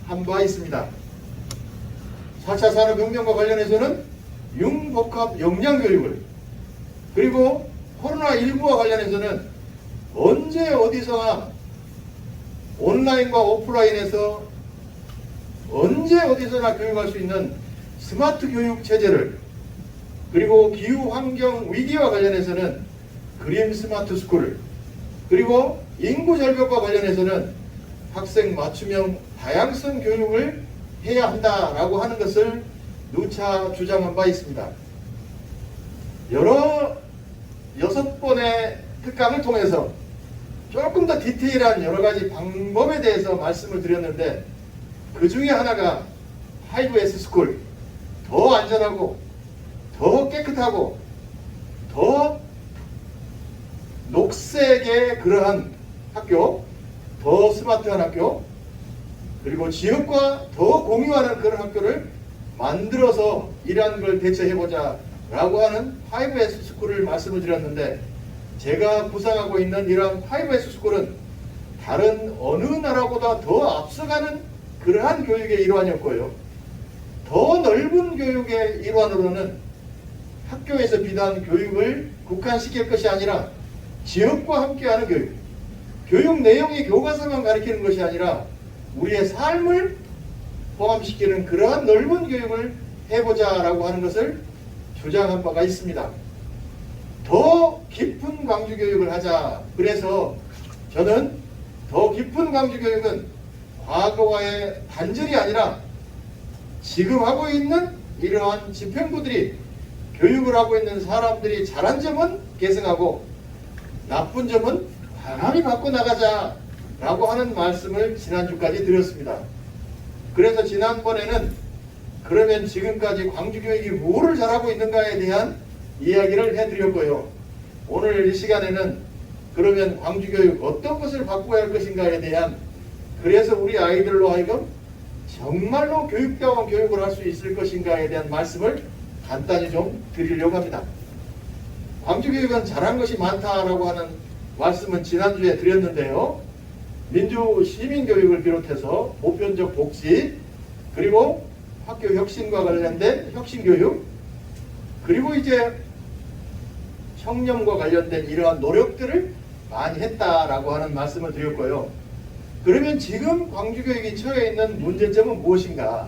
한 바 있습니다. 4차 산업혁명과 관련해서는 융복합 역량교육을, 그리고 코로나19와 관련해서는 언제 어디서나 온라인과 오프라인에서 언제 어디서나 교육할 수 있는 스마트 교육 체제를, 그리고 기후환경 위기와 관련해서는 그린 스마트 스쿨을, 그리고 인구 절벽과 관련해서는 학생 맞춤형 다양성 교육을 해야 한다라고 하는 것을 누차 주장한 바 있습니다. 여러 6번의 특강을 통해서 조금 더 디테일한 여러 가지 방법에 대해서 말씀을 드렸는데, 그 중에 하나가 5S 스쿨, 더 안전하고 더 깨끗하고 더 녹색의 그러한 학교, 더 스마트한 학교, 그리고 지역과 더 공유하는 그런 학교를 만들어서 이러한 걸 대처해보자 라고 하는 5S 스쿨을 말씀을 드렸는데, 제가 구상하고 있는 이러한 5S 스쿨은 다른 어느 나라보다 더 앞서가는 그러한 교육의 일환이었고요. 더 넓은 교육의 일환으로는 학교에서 비단 교육을 국한시킬 것이 아니라 지역과 함께하는 교육, 교육 내용이 교과서만 가르치는 것이 아니라 우리의 삶을 포함시키는 그러한 넓은 교육을 해보자라고 하는 것을 주장한 바가 있습니다. 더 깊은 광주교육을 하자. 그래서 저는 더 깊은 광주교육은 과거와의 단절이 아니라 지금 하고 있는 이러한 집행부들이, 교육을 하고 있는 사람들이 잘한 점은 계승하고 나쁜 점은 강하게 바꿔나가자 라고 하는 말씀을 지난주까지 드렸습니다. 그래서 지난번에는 그러면 지금까지 광주교육이 뭐를 잘하고 있는가에 대한 이야기를 해드렸고요. 오늘 이 시간에는 그러면 광주교육 어떤 것을 바꿔야 할 것인가에 대한, 그래서 우리 아이들로 하여금 정말로 교육다운 교육을 할 수 있을 것인가에 대한 말씀을 간단히 좀 드리려고 합니다. 광주교육은 잘한 것이 많다라고 하는 말씀은 지난주에 드렸는데요. 민주 시민교육을 비롯해서 보편적 복지, 그리고 학교 혁신과 관련된 혁신교육, 그리고 이제 청렴과 관련된 이러한 노력들을 많이 했다라고 하는 말씀을 드렸고요. 그러면 지금 광주교육이 처해 있는 문제점은 무엇인가?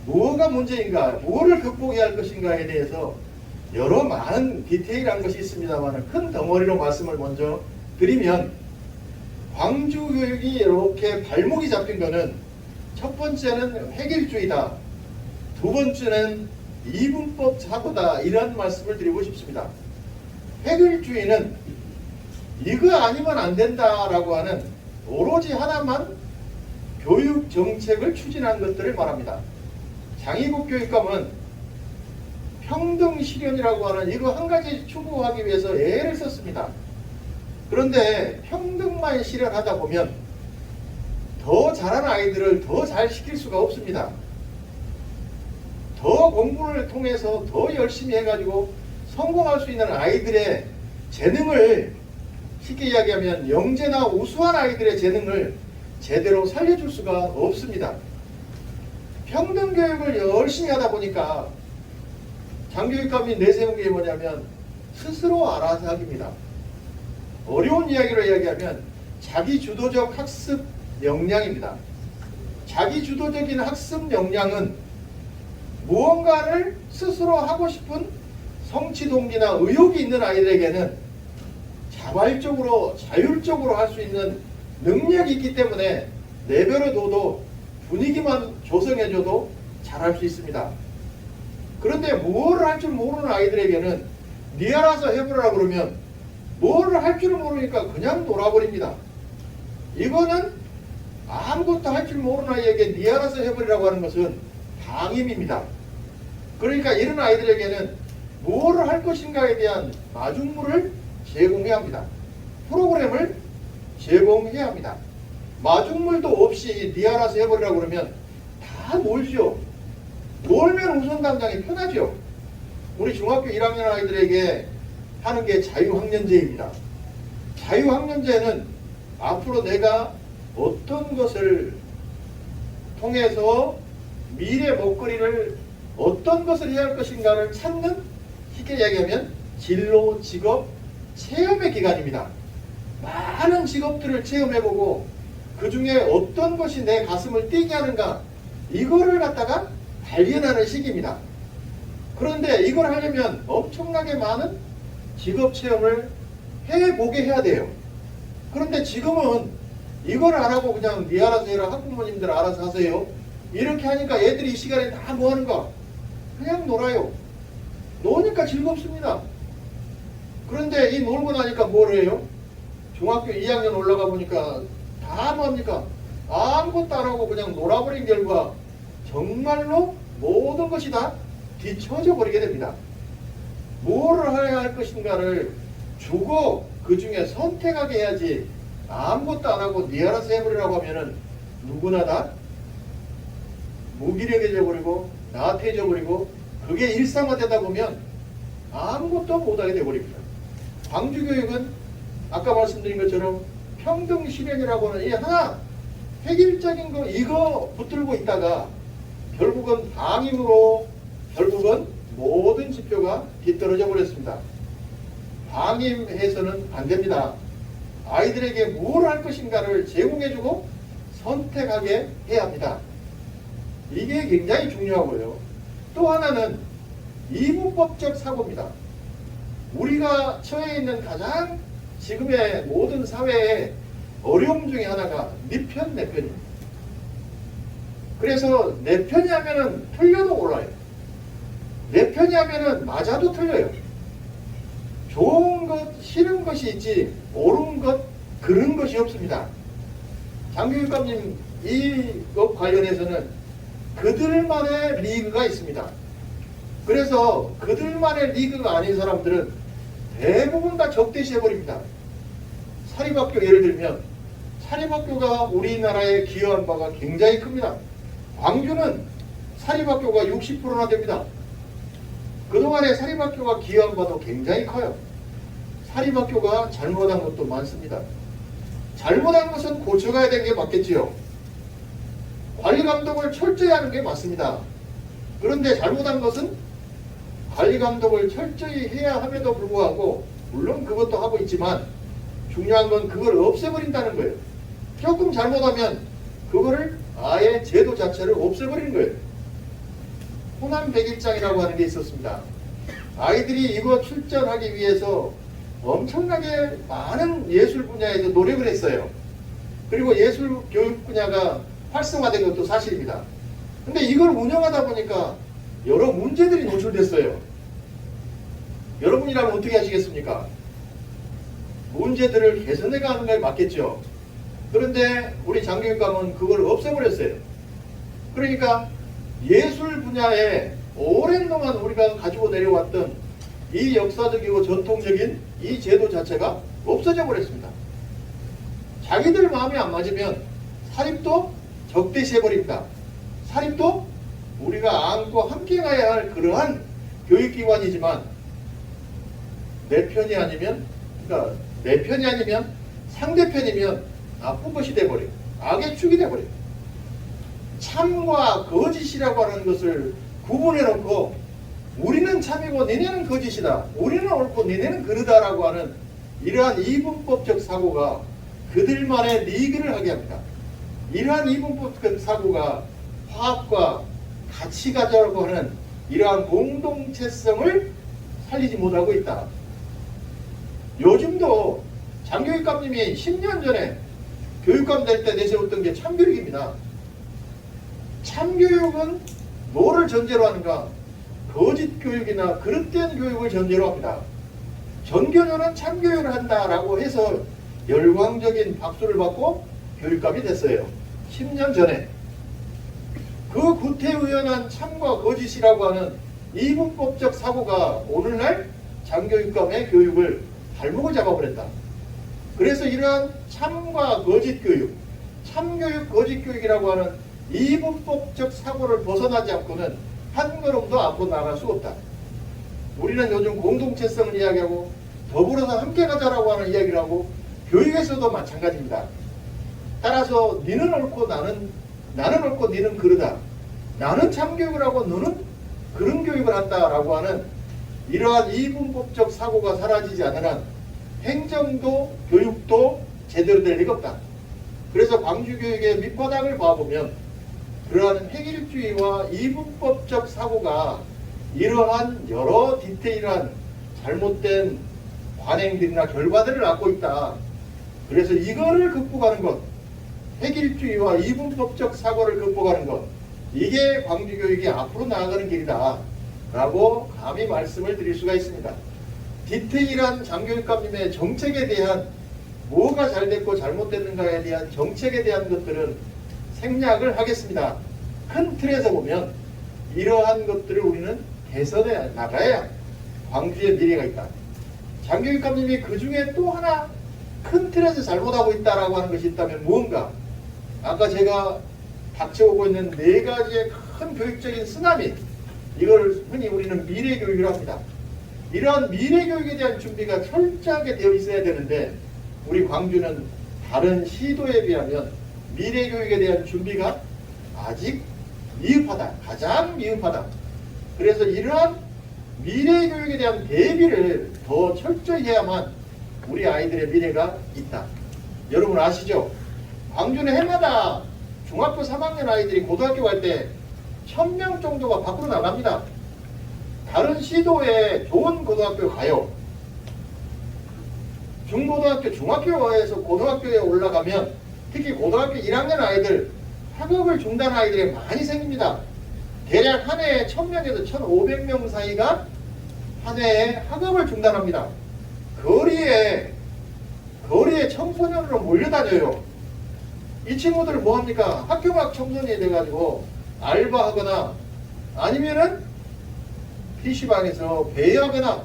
뭐가 문제인가? 뭐를 극복해야 할 것인가에 대해서 여러 많은 디테일한 것이 있습니다만, 큰 덩어리로 말씀을 먼저 드리면, 광주교육이 이렇게 발목이 잡힌 것은 첫 번째는 획일주의다, 두 번째는 이분법 사고다, 이런 말씀을 드리고 싶습니다. 획일주의는 이거 아니면 안 된다라고 하는 오로지 하나만 교육 정책을 추진한 것들을 말합니다. 장희국 교육감은 평등 실현이라고 하는 이거 한 가지 추구하기 위해서 애를 썼습니다. 그런데 평등만 실현하다 보면 더 잘하는 아이들을 더 잘 시킬 수가 없습니다. 더 공부를 통해서 더 열심히 해가지고 성공할 수 있는 아이들의 재능을, 쉽게 이야기하면 영재나 우수한 아이들의 재능을 제대로 살려줄 수가 없습니다. 평등교육을 열심히 하다 보니까 장교육감이 내세운 게 뭐냐면 스스로 알아서 하기입니다. 어려운 이야기로 이야기하면 자기주도적 학습 역량입니다. 자기주도적인 학습 역량은 무언가를 스스로 하고 싶은 성취동기나 의욕이 있는 아이들에게는 자발적으로 자율적으로 할 수 있는 능력이 있기 때문에 내버려둬도, 분위기만 조성해줘도 잘할 수 있습니다. 그런데 뭐를 할 줄 모르는 아이들에게는 네 알아서 해보라 그러면 뭐를 할 줄을 모르니까 그냥 놀아버립니다. 이거는 아무것도 할 줄 모르는 아이에게 네 알아서 해버리라고 하는 것은 방임입니다. 그러니까 이런 아이들에게는 뭐를 할 것인가에 대한 마중물을 제공해야 합니다. 프로그램을 제공해야 합니다. 마중물도 없이 네 알아서 해버리라고 그러면 다 놀죠. 놀면 우선당장이 편하죠. 우리 중학교 1학년 아이들에게 하는 게 자유학년제입니다. 자유학년제는 앞으로 내가 어떤 것을 통해서 미래 먹거리를 어떤 것을 해야 할 것인가를 찾는, 쉽게 이야기하면 진로, 직업, 체험의 기간입니다. 많은 직업들을 체험해보고 그 중에 어떤 것이 내 가슴을 뛰게 하는가, 이거를 갖다가 발견하는 시기입니다. 그런데 이걸 하려면 엄청나게 많은 직업 체험을 해보게 해야 돼요. 그런데 지금은 이걸 안 하고 그냥 네 알아서 해라, 학부모님들 알아서 하세요, 이렇게 하니까 애들이 이 시간에 다 뭐 하는가? 그냥 놀아요. 노니까 즐겁습니다. 그런데 이 놀고 나니까 뭘 해요? 중학교 2학년 올라가 보니까 다 뭐합니까? 아무것도 안 하고 그냥 놀아버린 결과 정말로 모든 것이 다 뒤처져 버리게 됩니다. 뭐를 해야 할 것인가를 주고 그 중에 선택하게 해야지, 아무것도 안 하고 네 알아서 해버리라고 하면은 누구나 다 무기력해져 버리고 나태해져 버리고, 그게 일상화되다 보면 아무것도 못하게 되어버립니다. 광주교육은 아까 말씀드린 것처럼 평등 실현이라고 하는 이 하나 획일적인 거 이거 붙들고 있다가 결국은 방임으로 결국은 모든 지표가 뒤떨어져 버렸습니다. 방임해서는 안 됩니다. 아이들에게 뭘 할 것인가를 제공해주고 선택하게 해야 합니다. 이게 굉장히 중요하고요. 또 하나는 이분법적 사고입니다. 우리가 처해 있는 가장 지금의 모든 사회의 어려움 중에 하나가 네 편, 내 편입니다. 그래서 내 편이 하면은 틀려도 몰라요. 내 편이 하면은 맞아도 틀려요. 좋은 것, 싫은 것이 있지 옳은 것, 그런 것이 없습니다. 장교육감님 이것 관련해서는 그들만의 리그가 있습니다. 그래서 그들만의 리그가 아닌 사람들은 대부분 다 적대시해버립니다. 사립학교 예를 들면 사립학교가 우리나라에 기여한 바가 굉장히 큽니다. 광주는 사립학교가 60%나 됩니다. 그동안에 사립학교가 기여한 바도 굉장히 커요. 사립학교가 잘못한 것도 많습니다. 잘못한 것은 고쳐가야 되는 게 맞겠지요. 관리감독을 철저히 하는 게 맞습니다. 그런데 잘못한 것은 관리감독을 철저히 해야 함에도 불구하고, 물론 그것도 하고 있지만 중요한 건 그걸 없애버린다는 거예요. 조금 잘못하면 그거를 아예 제도 자체를 없애버리는 거예요. 호남 101장이라고 하는 게 있었습니다. 아이들이 이거 출전하기 위해서 엄청나게 많은 예술 분야에서 노력을 했어요. 그리고 예술 교육 분야가 활성화된 것도 사실입니다. 근데 이걸 운영하다 보니까 여러 문제들이 노출됐어요. 여러분이라면 어떻게 하시겠습니까? 문제들을 개선해 가는 게 맞겠죠. 그런데 우리 장교육감은 그걸 없애버렸어요. 그러니까 예술 분야에 오랜 동안 우리가 가지고 내려왔던 이 역사적이고 전통적인 이 제도 자체가 없어져 버렸습니다. 자기들 마음에 안 맞으면 사립도 적대시해버립니다. 사립도 우리가 안고 함께 가야 할 그러한 교육기관이지만 내 편이 아니면, 그러니까 내 편이 아니면 상대편이면 나쁜 것이 돼버려요. 악의 축이 돼버려요. 참과 거짓이라고 하는 것을 구분해놓고 우리는 참이고 니네는 거짓이다, 우리는 옳고 니네는 그르다라고 하는 이러한 이분법적 사고가 그들만의 리그를 하게 합니다. 이러한 이분법적 사고가 화합과 같이 가자고 하는 이러한 공동체성을 살리지 못하고 있다. 요즘도 장교육감님이 10년 전에 교육감 될 때 내세웠던 게 참교육입니다. 참교육은 뭐를 전제로 하는가? 거짓 교육이나 그릇된 교육을 전제로 합니다. 전교조는 참교육을 한다라고 해서 열광적인 박수를 받고 교육감이 됐어요. 10년 전에. 그 구태의연한 참과 거짓이라고 하는 이분법적 사고가 오늘날 장교육감의 교육을 발목을 잡아버렸다. 그래서 이러한 참과 거짓 교육, 참교육, 거짓 교육이라고 하는 이분법적 사고를 벗어나지 않고는 한 걸음도 앞으로 나갈 수 없다. 우리는 요즘 공동체성을 이야기하고 더불어서 함께 가자라고 하는 이야기를 하고 교육에서도 마찬가지입니다. 따라서 니는 옳고 나는 나는 옳고 너는 그러다. 나는 참교육을 하고 너는 그런 교육을 한다라고 하는 이러한 이분법적 사고가 사라지지 않는 한 행정도 교육도 제대로 될 리가 없다. 그래서 광주교육의 밑바닥을 봐보면 그러한 획일주의와 이분법적 사고가 이러한 여러 디테일한 잘못된 관행들이나 결과들을 낳고 있다. 그래서 이거를 극복하는 것, 획일주의와 이분법적 사고를 극복하는 것, 이게 광주교육이 앞으로 나아가는 길이다 라고 감히 말씀을 드릴 수가 있습니다. 디테일한 장교육감님의 정책에 대한 뭐가 잘 됐고 잘못됐는가에 대한 정책에 대한 것들은 생략을 하겠습니다. 큰 틀에서 보면 이러한 것들을 우리는 개선해 나가야 광주의 미래가 있다. 장교육감님이 그 중에 또 하나 큰 틀에서 잘못하고 있다라고 하는 것이 있다면 무언가? 아까 제가 닥쳐오고 있는 네 가지의 큰 교육적인 쓰나미, 이걸 흔히 우리는 미래교육이라고 합니다. 이러한 미래교육에 대한 준비가 철저하게 되어 있어야 되는데 우리 광주는 다른 시도에 비하면 미래교육에 대한 준비가 아직 미흡하다. 가장 미흡하다. 그래서 이러한 미래교육에 대한 대비를 더 철저히 해야만 우리 아이들의 미래가 있다. 여러분 아시죠? 광주는 해마다 중학교 3학년 아이들이 고등학교 갈 때 1000명 정도가 밖으로 나갑니다. 다른 시도에 좋은 고등학교 가요. 중고등학교, 중학교에서 고등학교에 올라가면 특히 고등학교 1학년 아이들, 학업을 중단한 아이들이 많이 생깁니다. 대략 한 해에 1000명에서 1500명 사이가 한 해에 학업을 중단합니다. 거리에 청소년으로 몰려다녀요. 이 친구들 뭐합니까? 학교막 청소년이 돼가지고 알바하거나 아니면은 PC방에서 배회하거나,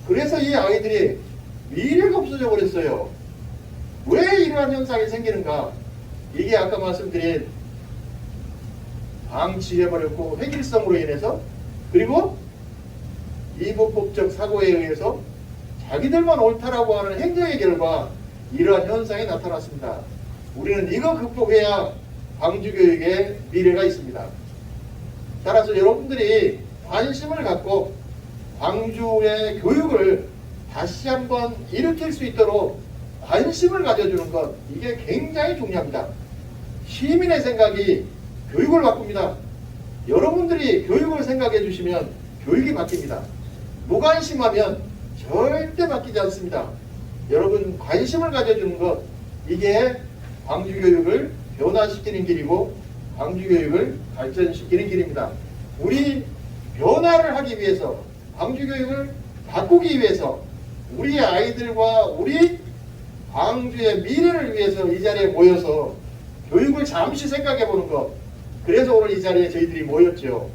그래서 이 아이들이 미래가 없어져 버렸어요. 왜 이러한 현상이 생기는가? 이게 아까 말씀드린 방치해버렸고 획일성으로 인해서, 그리고 이분법적 사고에 의해서 자기들만 옳다라고 하는 행정의 결과 이러한 현상이 나타났습니다. 우리는 이거 극복해야 광주교육의 미래가 있습니다. 따라서 여러분들이 관심을 갖고 광주의 교육을 다시 한번 일으킬 수 있도록 관심을 가져주는 것, 이게 굉장히 중요합니다. 시민의 생각이 교육을 바꿉니다. 여러분들이 교육을 생각해 주시면 교육이 바뀝니다. 무관심하면 절대 바뀌지 않습니다. 여러분 관심을 가져주는 것, 이게 광주교육을 변화시키는 길이고 광주교육을 발전시키는 길입니다. 우리 변화를 하기 위해서, 광주교육을 바꾸기 위해서 우리 아이들과 우리 광주의 미래를 위해서 이 자리에 모여서 교육을 잠시 생각해 보는 것, 그래서 오늘 이 자리에 저희들이 모였죠.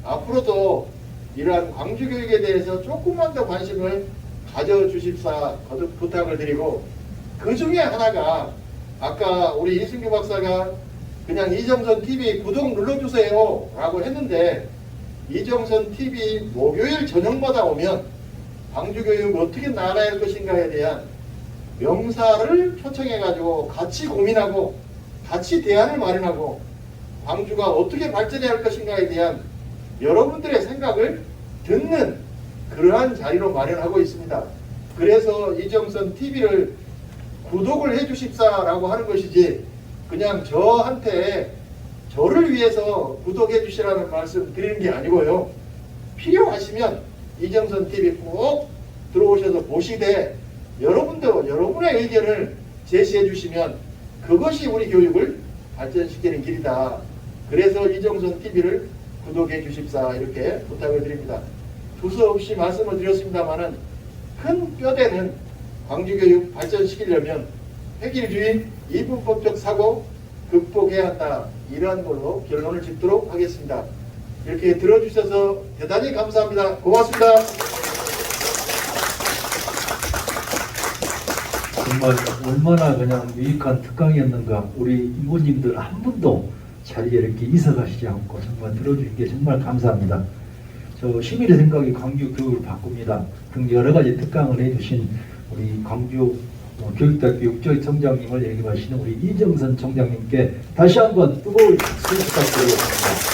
앞으로도 이러한 광주교육에 대해서 조금만 더 관심을 가져주십사 거듭 부탁을 드리고, 그 중에 하나가 아까 우리 이승규 박사가 그냥 이정선 TV 구독 눌러주세요 라고 했는데, 이정선 TV 목요일 저녁마다 오면 광주교육 어떻게 나아가야 할 것인가에 대한 명사를 초청해 가지고 같이 고민하고 같이 대안을 마련하고 광주가 어떻게 발전해야 할 것인가에 대한 여러분들의 생각을 듣는 그러한 자리로 마련하고 있습니다. 그래서 이정선 TV를 구독을 해주십사라고 하는 것이지, 그냥 저한테 저를 위해서 구독해 주시라는 말씀 드리는 게 아니고요. 필요하시면 이정선 TV 꼭 들어오셔서 보시되 여러분도 여러분의 의견을 제시해 주시면 그것이 우리 교육을 발전시키는 길이다. 그래서 이정선 TV를 구독해 주십사 이렇게 부탁을 드립니다. 두서없이 말씀을 드렸습니다마는 큰 뼈대는 광주교육 발전시키려면 획일주의, 이분법적 사고 극복해야 한다. 이러한 걸로 결론을 짓도록 하겠습니다. 이렇게 들어주셔서 대단히 감사합니다. 고맙습니다. 정말 얼마나 그냥 유익한 특강이었는가. 우리 이모님들 한 분도 자리에 이렇게 이석하시지 않고 정말 들어주신 게 정말 감사합니다. 저 시민의 생각이 광주 교육을 바꿉니다 등 여러 가지 특강을 해주신 우리 광주 교육대학교 육조총장님을 역임하시는 우리 이정선 총장님께 다시 한번 뜨거운 박수 부탁드리겠습니다.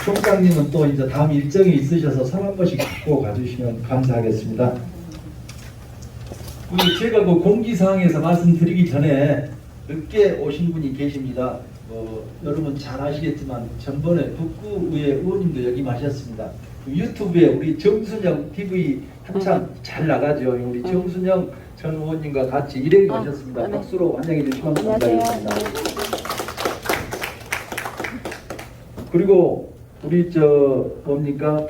총장님은 또 이제 다음 일정이 있으셔서 손 한 번씩 잡고 가주시면 감사하겠습니다. 제가 그 공지사항에서 말씀드리기 전에 늦게 오신 분이 계십니다. 여러분 잘 아시겠지만 전번에 북구의회 의원님도 역임하셨습니다. 유튜브에 우리 정순영 TV 한참 잘 나가죠. 우리 정순영 전 의원님과 같이 일행이 오셨습니다. 박수로 환영해 주시면 감사하겠습니다. 그리고 우리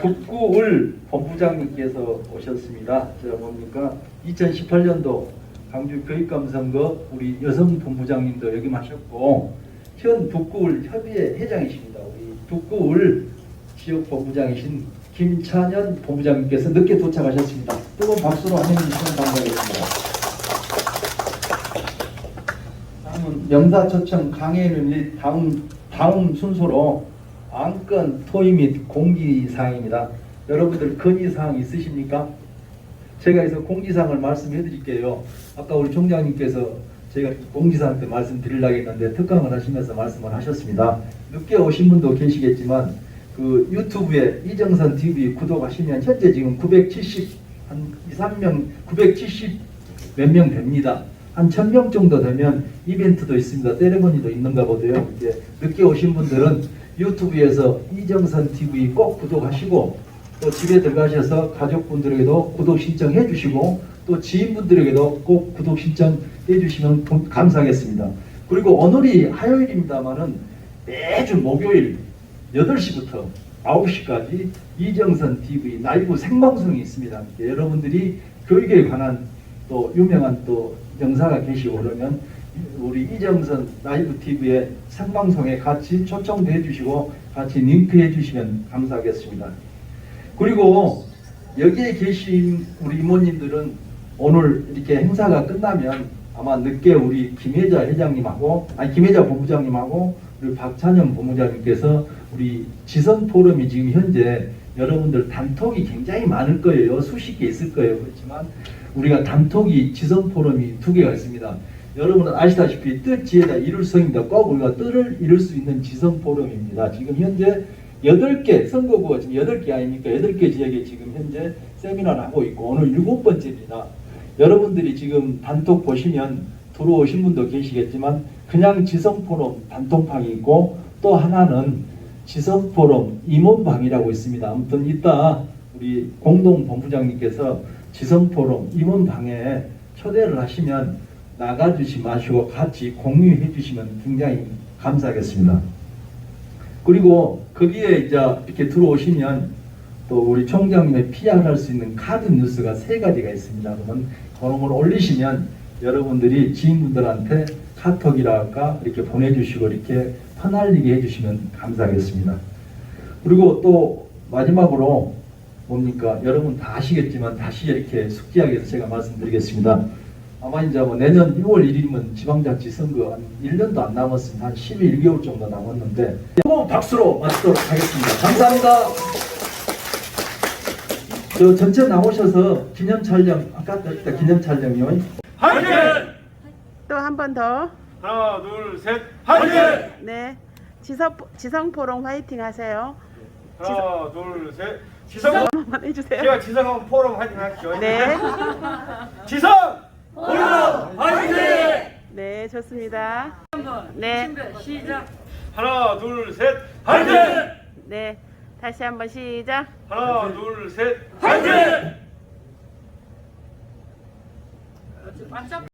북구을 본부장님께서 오셨습니다. 2018년도 광주교육감 선거 우리 여성 본부장님도 역임하셨고 현 북구을 협의회 회장이십니다. 우리 북구을 지역 본부장이신 김찬현 본부장님께서 늦게 도착하셨습니다. 뜨거운 박수로 환영해 주시면 감사하겠습니다. 다음은 명사초청 강의는 다음 순서로 안건 토의 및 공지사항입니다. 여러분들 건의사항 있으십니까? 제가 해서 공지사항을 말씀해 드릴게요. 아까 우리 총장님께서 제가 공지사항 때 말씀드리려고 했는데 특강을 하시면서 말씀을 하셨습니다. 늦게 오신 분도 계시겠지만 그 유튜브에 이정선 TV 구독하시면 현재 지금 970 몇 명 됩니다. 한 1000명 정도 되면 이벤트도 있습니다. 세레머니도 있는가 보고요. 이제 늦게 오신 분들은 유튜브에서 이정선 TV 꼭 구독하시고 또 집에 들어가셔서 가족분들에게도 구독 신청해 주시고 또 지인분들에게도 꼭 구독 신청해 주시면 감사하겠습니다. 그리고 오늘이 화요일입니다만은 매주 목요일 8시부터 9시까지 이정선 TV 라이브 생방송이 있습니다. 여러분들이 교육에 관한 또 유명한 또 영사가 계시고 그러면 우리 이정선 라이브 TV의 생방송에 같이 초청해 주시고 같이 링크해 주시면 감사하겠습니다. 그리고 여기에 계신 우리 이모님들은 오늘 이렇게 행사가 끝나면 아마 늦게 우리 김혜자 본부장님하고 우리 박찬현 본부장님께서 우리 지선 포럼이 지금 현재 여러분들 단톡이 굉장히 많을 거예요. 수십 개 있을 거예요. 그렇지만 우리가 단톡이 지선 포럼이 2개가 있습니다. 여러분은 아시다시피 뜻지에다 이룰 성입니다. 꼭 우리가 뜻을 이룰 수 있는 지선 포럼입니다. 지금 현재 8개, 선거구가 지금 8개 아닙니까? 8개 지역에 지금 현재 세미나를 하고 있고 오늘 7번째입니다. 여러분들이 지금 단톡 보시면 들어오신 분도 계시겠지만 그냥 지선 포럼 단톡방이 있고 또 하나는 지선 포럼 임원방이라고 있습니다. 아무튼 이따 우리 공동 본부장님께서 지선 포럼 임원방에 초대를 하시면 나가주시 마시고 같이 공유해 주시면 굉장히 감사하겠습니다. 그리고 거기에 이제 이렇게 들어오시면 또 우리 총장님의 PR할 수 있는 카드 뉴스가 3가지가 있습니다. 그러면 그런 걸 올리시면 여러분들이 지인분들한테 카톡이랄까 이렇게 보내주시고 이렇게 퍼날리게 해주시면 감사하겠습니다. 그리고 또 마지막으로 뭡니까? 여러분 다 아시겠지만 다시 이렇게 숙지하기 위해서 제가 말씀드리겠습니다. 아마 이제 내년 6월 1일이면 지방자치 선거 한 1년도 안 남았습니다. 한 11개월 정도 남았는데 박수로 마치도록 하겠습니다. 감사합니다. 저 전체 나오셔서 기념 촬영 아까 했다 기념 촬영이요. 화이팅! 또 한 번 더. 하나, 둘, 셋, 화이팅! 네. 지성포럼 화이팅 하세요. 하나, 둘, 셋, 지성! 한번 해주세요. 제가 지성하면 포럼 화이팅 할게요. 네. 지성! 포럼 화이팅! 네, 좋습니다. 네. 시작. 하나, 둘, 셋, 화이팅! 네. 다시 한번 시작. 하나, 둘, 셋, 화이팅! 반짝.